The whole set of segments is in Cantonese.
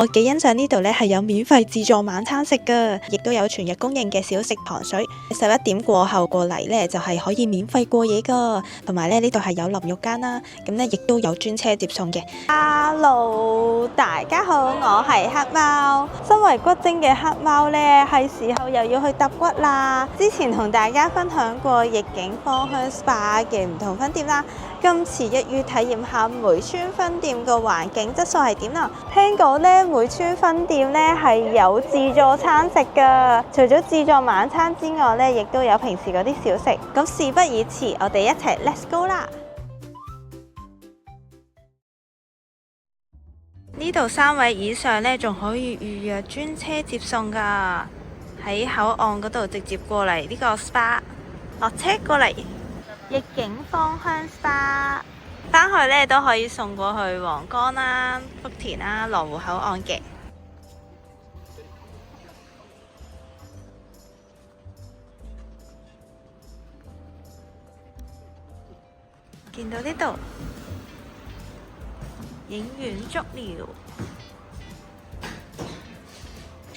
我幾欣賞呢度呢係有免費自助晚餐食噶，亦都有全日供應嘅小食糖水。11點過後過嚟呢，就係可以免費過夜噶，同埋呢度係有淋浴間啦，咁呢亦都有專車接送嘅。Hello， 大家好，我係黑貓。身為骨精嘅黑貓呢，係時候又要去揼骨啦。之前同大家分享過逆境芳香 SPA 嘅唔同分店啦，今次一於體驗下梅村分店個環境質素係點啦。聽講呢，梅村分店呢係有自助餐食噶，除咗自助晚餐之外呢，亦都有平時嗰啲小食。咁事不宜遲，我哋一齊 Let's go 啦！呢度3位以上呢，仲可以預約專車接送噶，喺口岸嗰度直接過嚟呢個 SPA， 落車過嚟逆境芳香 SPA， 返去呢都可以送過去皇崗啦、福田啦、羅湖口岸嘅。見到呢度影院足療，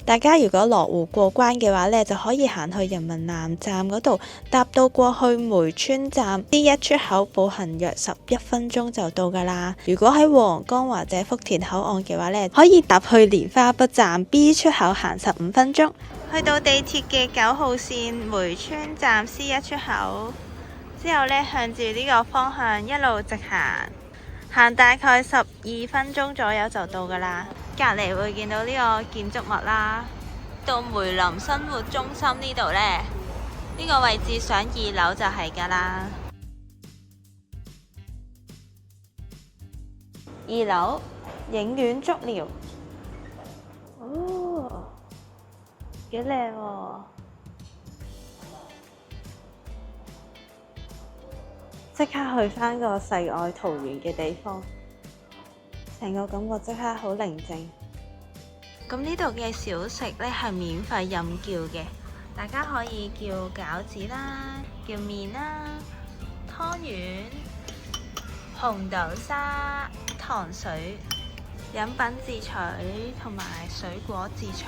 大家如果羅湖過關嘅話呢，就可以行去人民南站嗰度，搭到過去梅村站 D1 出口，步行約11分鐘就到噶啦。如果喺皇崗或者福田口岸嘅話呢，可以搭去蓮花北站 B 出口行15分鐘，去到地鐵嘅9號線梅村站 C1 出口之後呢，向住呢個方向一路直行，行大概12分鐘左右就到噶啦。隔離會見到呢個建築物啦，到梅林生活中心呢度呢，呢個位置上2樓就係噶啦。2樓影院足療，哦，幾靚喎！即刻去返個世外桃源嘅地方。成個感覺即刻好寧靜。咁呢度嘅小食呢係免費任叫嘅，大家可以叫餃子啦、叫麵啦、湯圓、紅豆沙、糖水、飲品自取同埋水果自取。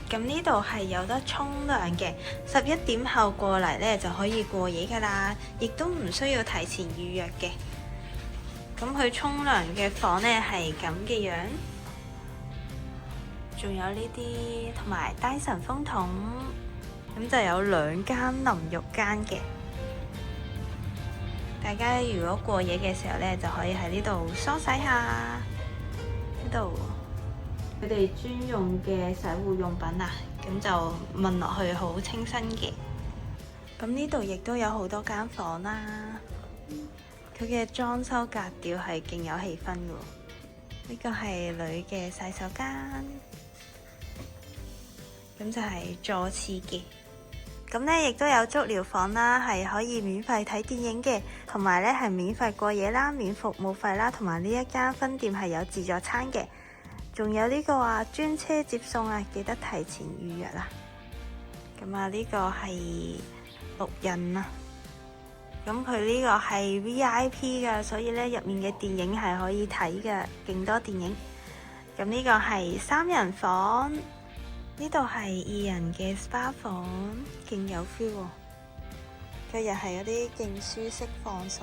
咁呢度係有得沖涼嘅，11點後過嚟呢就可以過夜噶啦，亦都唔需要提前預約嘅。咁佢沖涼嘅房呢係咁嘅樣，仲有呢啲同埋戴森風筒，咁就有2間淋浴間嘅。大家如果過夜嘅時候呢，就可以喺呢度梳洗下。呢度佢哋專用嘅洗護用品啊，咁就聞落去好清新嘅。咁呢度亦都有好多間房啦。佢嘅裝修格調係勁有氣氛嘅，呢個係女嘅洗手間，咁就係座廁嘅。咁呢亦都有足療房啦，係可以免費睇電影嘅，同埋呢係免費過夜啦、免服務費啦，同埋呢一間分店係有自助餐嘅，仲有呢個專車接送啊，記得提前預約啦。咁呢個係六印啊。咁佢呢個係 VIP 㗎，所以呢入面嘅電影係可以睇嘅，勁多電影。咁呢個係3人房，呢度係2人嘅 SPA 房，勁有 feel 喎。佢又係嗰啲勁舒適放鬆。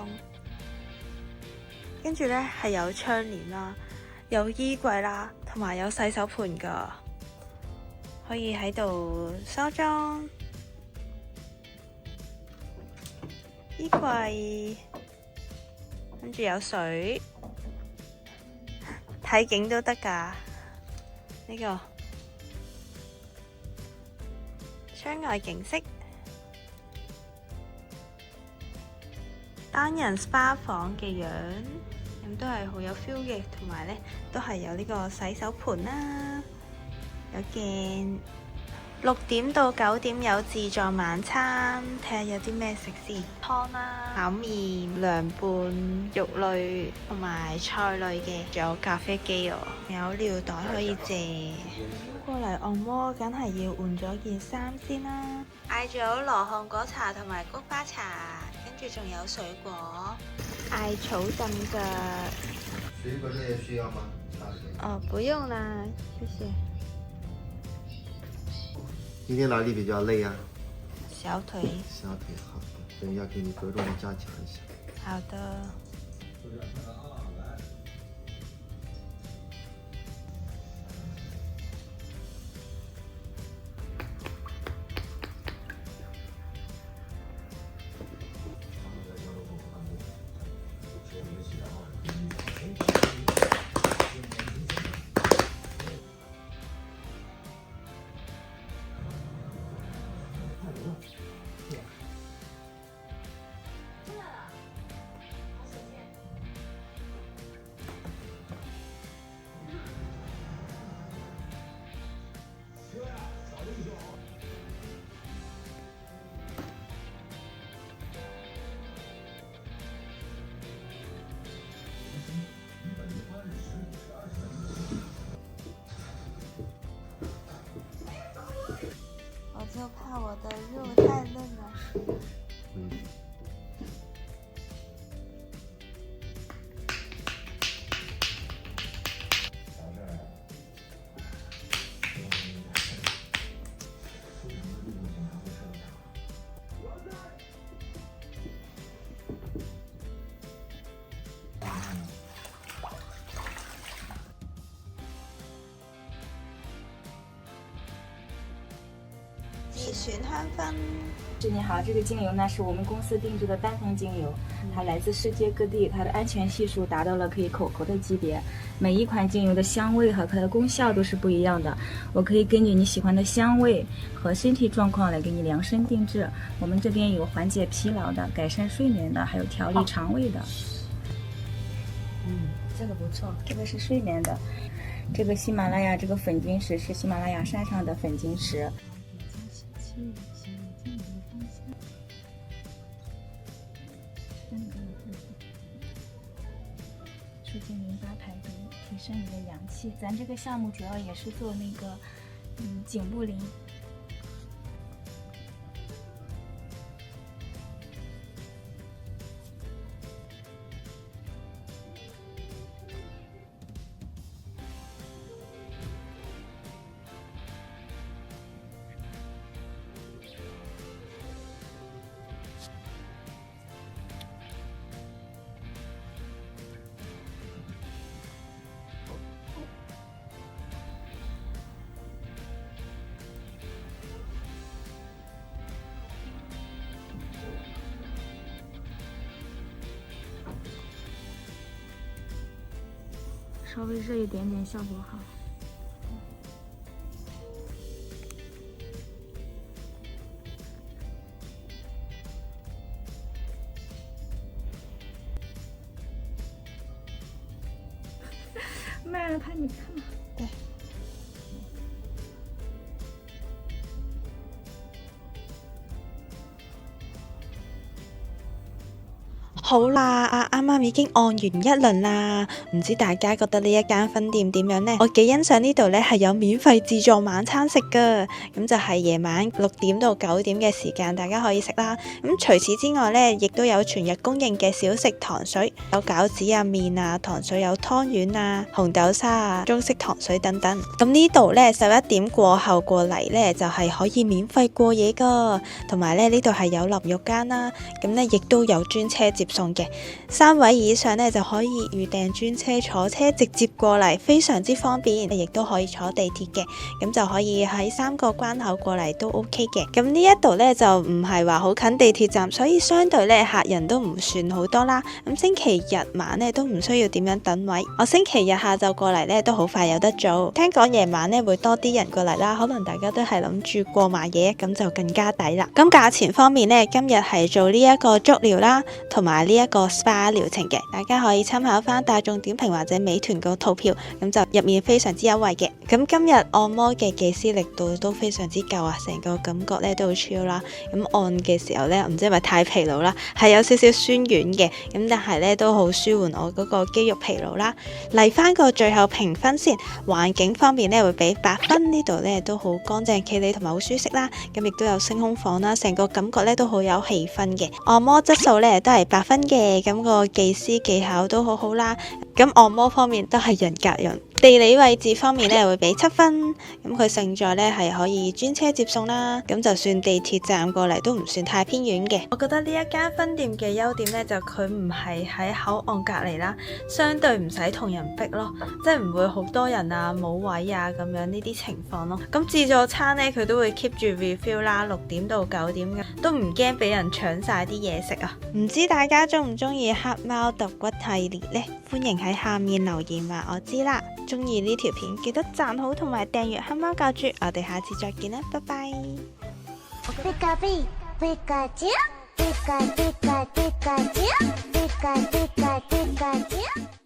跟住呢係有窗簾啦，有衣櫃啦，同埋有洗手盆㗎，可以喺度梳妝。衣櫃，跟住有水，睇景都得㗎。呢個窗外景色，單人 SPA 房嘅樣，咁都係好有 feel 嘅，同埋呢都係有呢個洗手盆啦，有鏡。6點到9點有自助晚餐，睇下有啲咩食先。湯啦、炒麵、涼拌、肉類同埋菜類嘅，仲有咖啡機喎，有尿袋可以借。過嚟按摩，梗係要換咗件衫先啦。嗌咗羅漢果茶同埋菊花茶，跟住仲有水果，艾草浸腳。水果你也需要嗎？哦，不用啦，謝謝。今天哪里比較累啊？小腿。小腿，好的，等一下給你着重的加強一下。好的。我就怕我的肉太嫩了。自選香薰。你好，这个精油呢是我们公司定制的单方精油，它来自世界各地，它的安全系数达到了可以口服的级别。每一款精油的香味和它的功效都是不一样的，我可以根据你喜欢的香味和身体状况来给你量身定制。我们这边有缓解疲劳的、改善睡眠的，还有调理肠胃的。这个不错，这个是睡眠的。这个喜马拉雅这个粉晶石是喜马拉雅山上的粉晶石。促进淋巴排毒，提升你的阳气。咱这个项目主要也是做那个，颈部灵。稍微热一点点，效果好。慢了，你看嘛。对。好啦，啱啱已經按完一輪啦，唔知大家覺得呢一間分店點樣呢？我幾欣賞呢度呢係有免費自助晚餐食㗎，咁就係夜晚6點到9點嘅時間，大家可以食啦。咁除此之外呢，亦都有全日供應嘅小食糖水，有餃子啊、麵啊，糖水有湯圓啊、紅豆沙啊、中式糖水等等。咁呢度呢11點過後過嚟呢，就係可以免費過夜㗎，同埋呢度係有淋浴間啦，咁呢亦都有專車接送嘅，3位以上呢就可以預訂專車坐車直接過嚟，非常之方便，亦都可以坐地鐵嘅，咁就可以喺3個關口過嚟都 OK 嘅。咁呢一度呢就唔係話好近地鐵站，所以相對呢客人都唔算好多啦。咁星期日晚呢都唔需要點樣等位，我星期日下晝過嚟呢都好快有得做。聽講夜晚呢會多啲人過嚟啦，可能大家都係諗住過埋夜，咁就更加抵啦。咁價錢方面呢，今日係做呢一個足療啦，同埋呢一個 SPA 療程嘅，大家可以參考翻大眾點評或者美團個套票，咁就入面非常之優惠嘅。咁今日按摩嘅技師力度都非常之夠啊，成個感覺咧都好 chill 啦。咁按嘅時候咧，唔知係咪太疲勞啦，係有少少酸軟嘅，咁但係咧都好舒緩我嗰個肌肉疲勞啦。嚟翻個最後評分先，環境方面咧會俾8分，呢度咧都好乾淨企理同埋好舒適啦。咁亦都有星空房啦，成個感覺咧都好有氣氛嘅。按摩質素咧都係8分。分嘅，咁個技師技巧都好好啦。咁按摩方面都係人夾人，地理位置方面咧會俾7分。咁佢勝在咧係可以專車接送啦，咁就算地鐵站過嚟都唔算太偏遠嘅。我覺得呢一間分店嘅優點咧就佢唔係喺口岸隔離啦，相對唔使同人逼咯，即係唔會好多人啊冇位啊咁樣呢啲情況咯。咁自助餐咧佢都會 keep 住 refill 啦，6點到9點嘅，都唔驚俾人搶晒啲嘢食啊！唔知大家中唔中意黑貓揼骨系列呢？歡迎喺下面留言話我知啦。中意呢條片記得讚好同埋訂閱黑貓教主，我哋下次再見啦，拜拜。ピカピ、ピカチュウ、ピカピカピカチュウ、ピカピカピカチュウ。